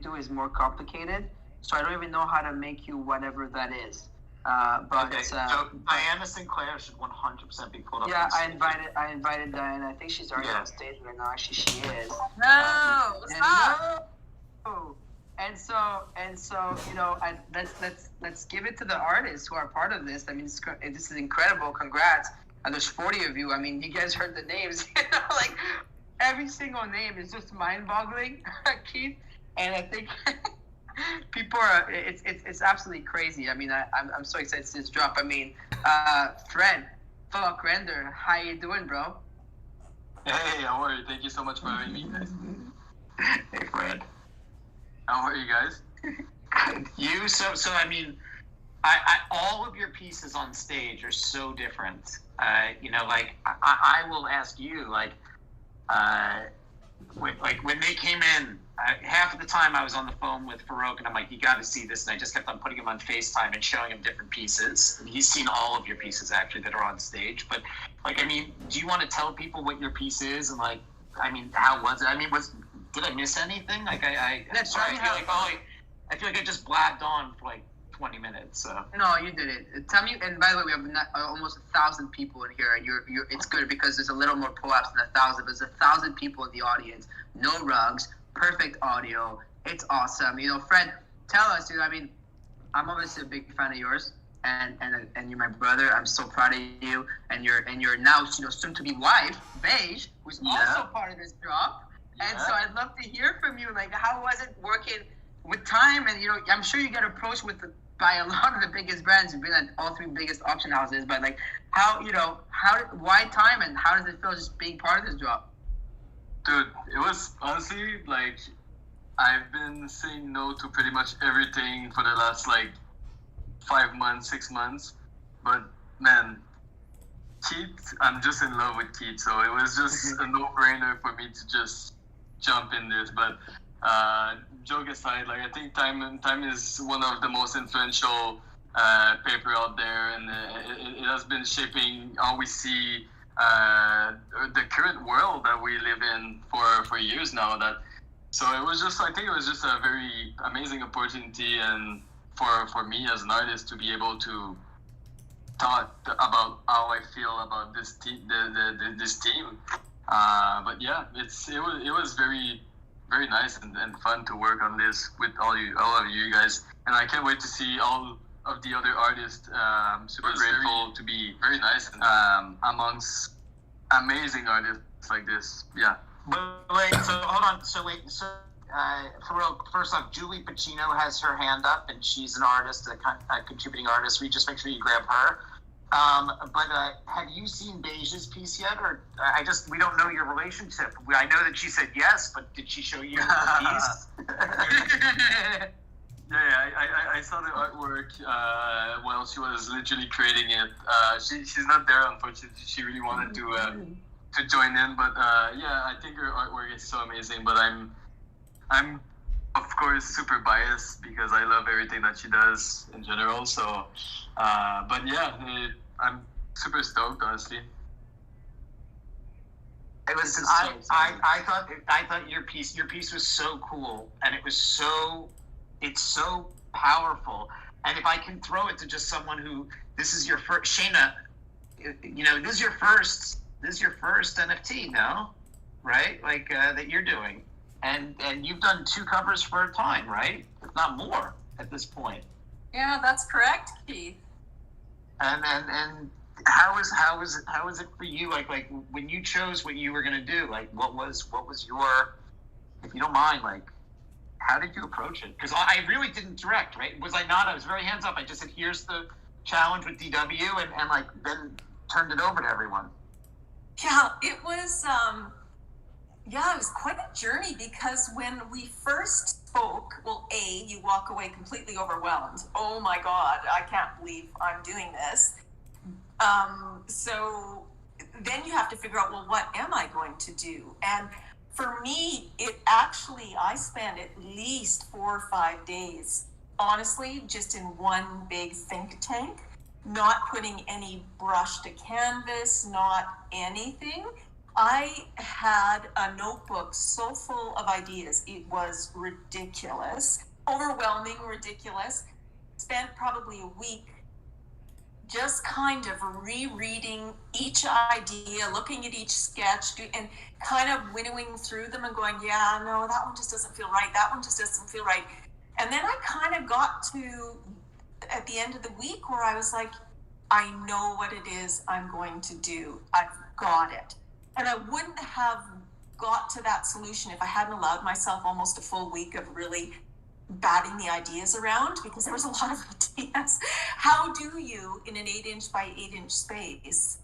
do is more complicated. So I don't even know how to make you whatever that is. So Diana Sinclair should 100% be pulled up. Yeah, I invited Diana. I think she's already on stage right now. Actually, she is. No, stop. And so, let's give it to the artists who are part of this. I mean, this is incredible. Congrats. And there's 40 of you. I mean, you guys heard the names. Like every single name is just mind-boggling, Keith. And I think people are. It's absolutely crazy. I mean, I'm so excited to see this drop. I mean, Fred, fuck Render, how you doing, bro? Hey, how are you? Thank you so much for having me, guys. Hey, Fred. How are you guys? So I mean, I all of your pieces on stage are so different. Like I will ask you, like when they came in, half of the time I was on the phone with Farouk, and I'm like, you got to see this, and I just kept on putting him on FaceTime and showing him different pieces. And he's seen all of your pieces actually that are on stage. But like, I mean, do you want to tell people what your piece is, and like, I mean, how was it? I mean, did I miss anything? Like I feel like I just blabbed on for like 20 minutes. So. No, you did it. Tell me. And by the way, we have almost 1,000 people in here. You're. It's good because there's a little more pull-ups than 1,000. But there's 1,000 people in the audience. No rugs. Perfect audio. It's awesome. Fred, tell us, dude. I mean, I'm obviously a big fan of yours, and you're my brother. I'm so proud of you, and you're now soon to be wife, Beige, who's also part of this drop. Yeah. And so I'd love to hear from you. Like, how was it working with time? And I'm sure you get approached by a lot of the biggest brands. You've been at all 3 biggest auction houses, but like, why time, and how does it feel just being part of this drop? Dude, it was honestly like I've been saying no to pretty much everything for the last like 5 months, 6 months. But man, Keith, I'm just in love with Keith, so it was just a no-brainer for me to just jump in this. But joke aside, like I think Time is one of the most influential paper out there, and it has been shaping how we see the current world that we live in for years now. So I think it was just a very amazing opportunity, and for me as an artist to be able to talk about how I feel about this team, this team. But yeah, it was very, very nice and fun to work on this with all of you guys, and I can't wait to see all of the other artists. Super grateful to be very nice amongst amazing artists like this. Yeah. But wait, so hold on. So Farouk, first off, Julie Pacino has her hand up, and she's an artist, a contributing artist. We just make sure you grab her. But have you seen Beige's piece yet, or we don't know your relationship? I know that she said yes, but did she show you her piece? Yeah, I saw the artwork while she was literally creating it. She's not there, unfortunately. She really wanted to join in, but yeah, I think her artwork is so amazing. But I'm of course super biased because I love everything that she does in general. So, but yeah, I'm super stoked, honestly. It was. I thought your piece was so cool, and it's so powerful. And if I can throw it to just someone who, this is your first, Shayna, this is your first NFT, no? Right? Like, that you're doing. And you've done 2 covers for a time, right? If not more at this point. Yeah, that's correct, Keith. And how is it for you? Like when you chose what you were gonna do, like what was your, if you don't mind, like, how did you approach it? Because I really didn't direct, right? Was I not? I was very hands up. I just said, here's the challenge with DW, and like then turned it over to everyone. Yeah, it was quite a journey, because when we first spoke, well, you walk away completely overwhelmed. Oh my God, I can't believe I'm doing this. So then you have to figure out, well, what am I going to do? And for me, I spent at least 4 or 5 days, honestly, just in one big think tank, not putting any brush to canvas, not anything. I had a notebook so full of ideas. It was ridiculous, overwhelming, ridiculous. Spent probably a week just kind of rereading each idea, looking at each sketch, and kind of winnowing through them and going, yeah, no, that one just doesn't feel right. That one just doesn't feel right. And then I kind of got to at the end of the week where I was like, I know what it is I'm going to do. I've got it. And I wouldn't have got to that solution if I hadn't allowed myself almost a full week of really batting the ideas around, because there was a lot of ideas. How do you, in an 8-inch by 8-inch space,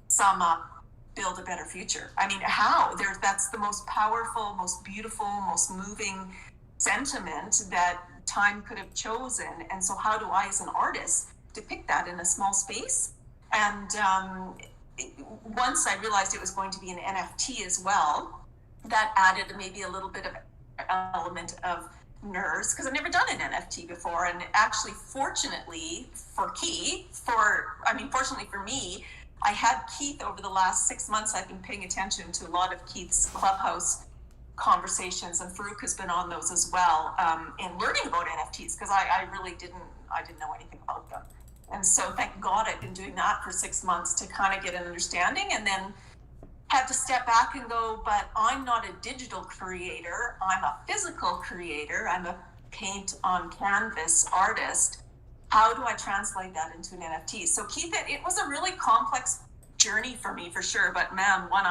sum up, build a better future? I mean, how? That's the most powerful, most beautiful, most moving sentiment that time could have chosen. And so how do I, as an artist, depict that in a small space? And once I realized it was going to be an NFT as well, that added maybe a little bit of element of nerves, because I've never done an NFT before. And actually, fortunately for me, I had Keith over the last 6 months. I've been paying attention to a lot of Keith's Clubhouse conversations, and Farouk has been on those as well, and learning about NFTs, because I didn't know anything about them. And so thank God I've been doing that for 6 months to kind of get an understanding, and then had to step back and go, but I'm not a digital creator, I'm a physical creator, I'm a paint on canvas artist. How do I translate that into an NFT? So Keith, it was a really complex journey for me, for sure, but man, one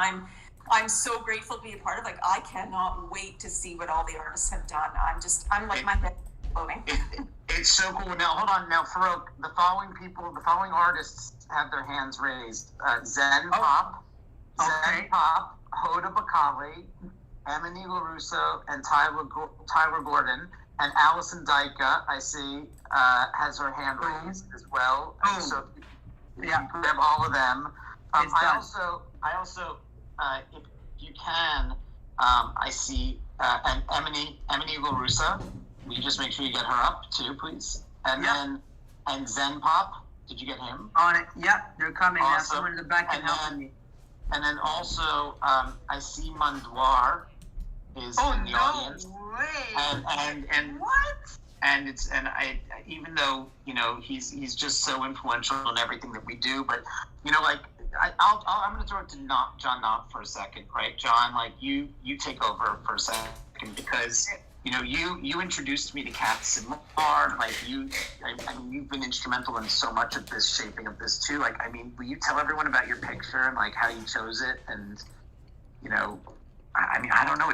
I'm so grateful to be a part of. Like, I cannot wait to see what all the artists have done. I'm like, my head exploding. It's so cool. Now, hold on. Now, Farouk, the following artists have their hands raised. Zen Pop, Hoda Bakali, Emily LaRusso, and Tyler Gordon. And Allison Dyka, I see, has her hand raised as well. So you can grab all of them. I also, if you can, I see, and Emily LaRusso. Will you just make sure you get her up too, please? And then, and Zen Pop, did you get him? On it. Yep, they're coming. Awesome. Someone in the back and helping me. And then also, I see Mandoir is in the audience. Way. And what? And I even though he's just so influential in everything that we do, but like I'm going to throw it to John Knott for a second, right? John, like you take over for a second, because you introduced me to Cats and More. Like I mean, you've been instrumental in so much of this shaping of this too. Like, I mean, will you tell everyone about your picture and like how you chose it? And I mean, I don't know.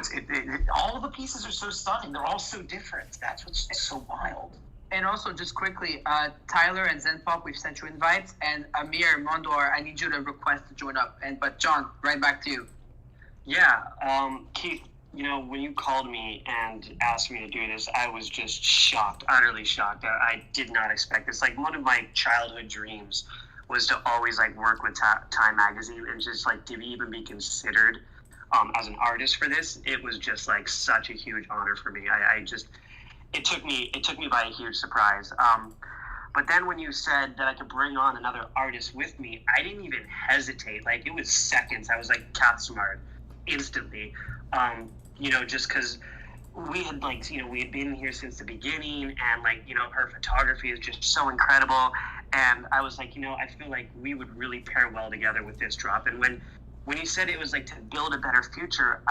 All of the pieces are so stunning. They're all so different. That's what's so wild. And also, just quickly, Tyler and Zen Pop, we've sent you invites, and Amir Mondor, I need you to request to join up. But John, right back to you. Yeah, Keith, when you called me and asked me to do this, I was just shocked, utterly shocked. I did not expect this. Like, one of my childhood dreams was to always like work with Time Magazine, and just like to even be considered as an artist for this. It was just like such a huge honor for me. It took me by a huge surprise. But then when you said that I could bring on another artist with me, I didn't even hesitate. Like, it was seconds. I was like cat smart instantly. Just because we had we had been here since the beginning, and her photography is just so incredible. And I was like, I feel like we would really pair well together with this drop. And when you said it was like to build a better future,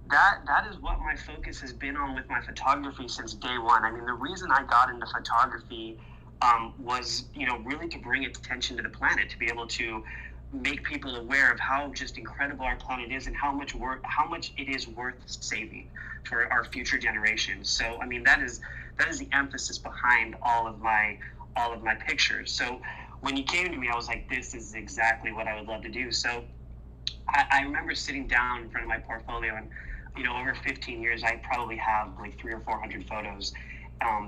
that is what my focus has been on with my photography since day one. I mean, the reason I got into photography was, really to bring attention to the planet, to be able to make people aware of how just incredible our planet is, and how much it is worth saving for our future generations. So, I mean, that is the emphasis behind all of my pictures. So when you came to me, I was like, this is exactly what I would love to do. So I remember sitting down in front of my portfolio, and over 15 years, I probably have like 300 or 400 photos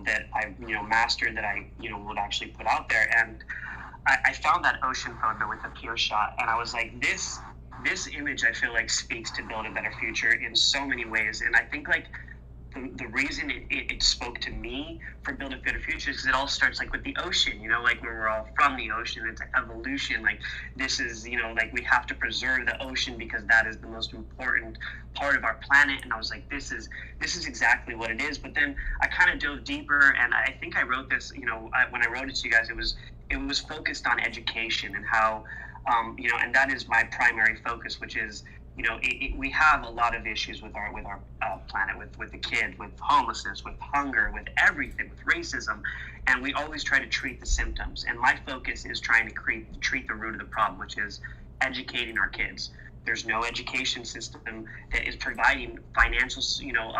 that I've mastered, that I would actually put out there. And I found that ocean photo with the pure shot, and I was like, this image, I feel like, speaks to build a better future in so many ways. And I think like the reason it spoke to me for Build a Better Future is because it all starts like with the ocean, you know, like where we're all from the ocean. It's evolution. Like this is, you know, like we have to preserve the ocean because that is the most important part of our planet. And I was like, this is exactly what it is. But then I kind of dove deeper, and I think I wrote this, you know, when I wrote it to you guys, it was focused on education and how, you know, and that is my primary focus, which is, you know, we have a lot of issues with our planet, with the kid, with homelessness, with hunger, with everything, with racism, and we always try to treat the symptoms. And my focus is trying to treat the root of the problem, which is educating our kids. There's no education system that is providing financial, you know,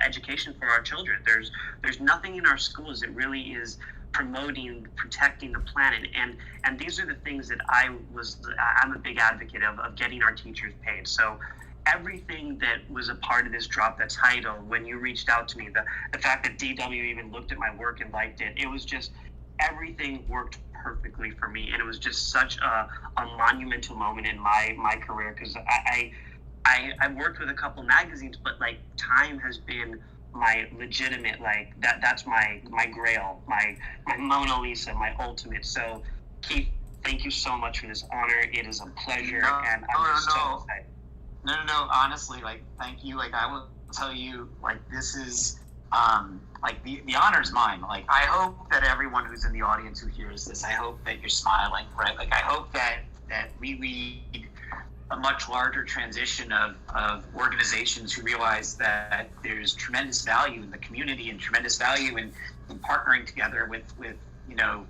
education for our children. There's nothing in our schools that really is promoting, protecting the planet, and these are the things that I'm a big advocate of getting our teachers paid. So everything that was a part of this Drop the Title, when you reached out to me, the fact that DW even looked at my work and liked it, it was just, everything worked perfectly for me, and it was just such a monumental moment in my career, because I worked with a couple magazines, but like Time has been my legitimate, like that's my grail, my Mona Lisa, my ultimate. So Keith, thank you so much for this honor. It is a pleasure, and I'm just so excited. No, honestly, like, thank you. Like, I will tell you, like, this is like the honor is mine. Like, I hope that everyone who's in the audience who hears this, I hope that you're smiling, right? Like, I hope that we lead a much larger transition of organizations who realize that there's tremendous value in the community and tremendous value in partnering together with you know,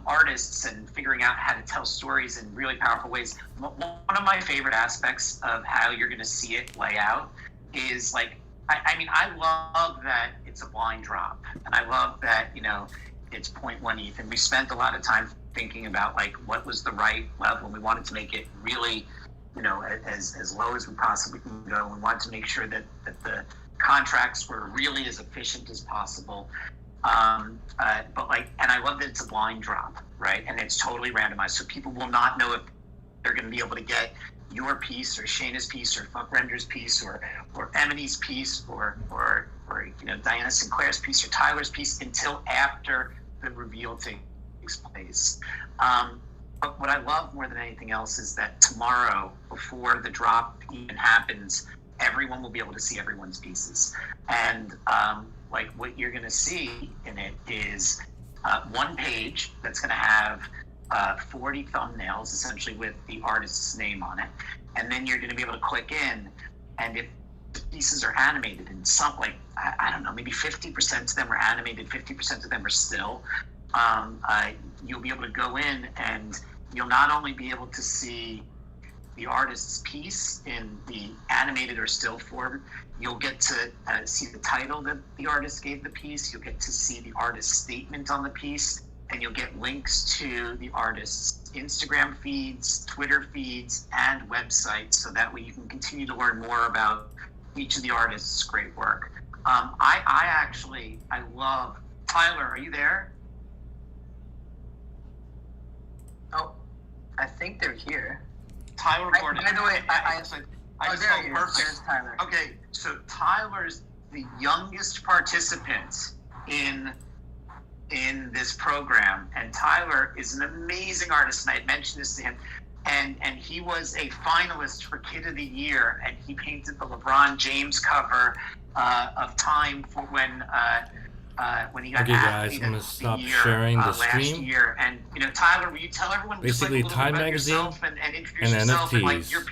artists and figuring out how to tell stories in really powerful ways. One of my favorite aspects of how you're going to see it play out is, like, I mean, I love that it's a blind drop, and I love that, you know, it's 0.1 ETH, and we spent a lot of time thinking about, like, what was the right level, and we wanted to make it really, you know, as low as we possibly can go. We wanted to make sure that the contracts were really as efficient as possible. But like, and I love that it's a blind drop, right? And it's totally randomized, so people will not know if they're going to be able to get your piece or Shayna's piece or Fuck Render's piece or Emily's piece or you know, Diana Sinclair's piece or Tyler's piece until after the reveal takes place. But what I love more than anything else is that tomorrow, before the drop even happens, everyone will be able to see everyone's pieces. And like, what you're going to see in it is one page that's going to have 40 thumbnails, essentially, with the artist's name on it. And then you're going to be able to click in, and if the pieces are animated, and some, like, I don't know, maybe 50% of them are animated, 50% of them are still, you'll be able to go in, and you'll not only be able to see the artist's piece in the animated or still form, you'll get to see the title that the artist gave the piece, you'll get to see the artist's statement on the piece, and you'll get links to the artist's Instagram feeds, Twitter feeds, and website, so that way you can continue to learn more about each of the artists' great work. I love, Tyler, are you there? Oh, I think they're here. Tyler Gordon. By the way, I just there he is. perfect. There's Tyler. Okay, so Tyler's the youngest participant in this program, and Tyler is an amazing artist, and I had mentioned this to him, and he was a finalist for Kid of the Year, and he painted the LeBron James cover of Time for when he got Okay, guys, I'm gonna stop sharing the stream. Last year. And, you know, Tyler, will you tell everyone basically just, like, Time magazine and introduce yourself NFTs. and, like, your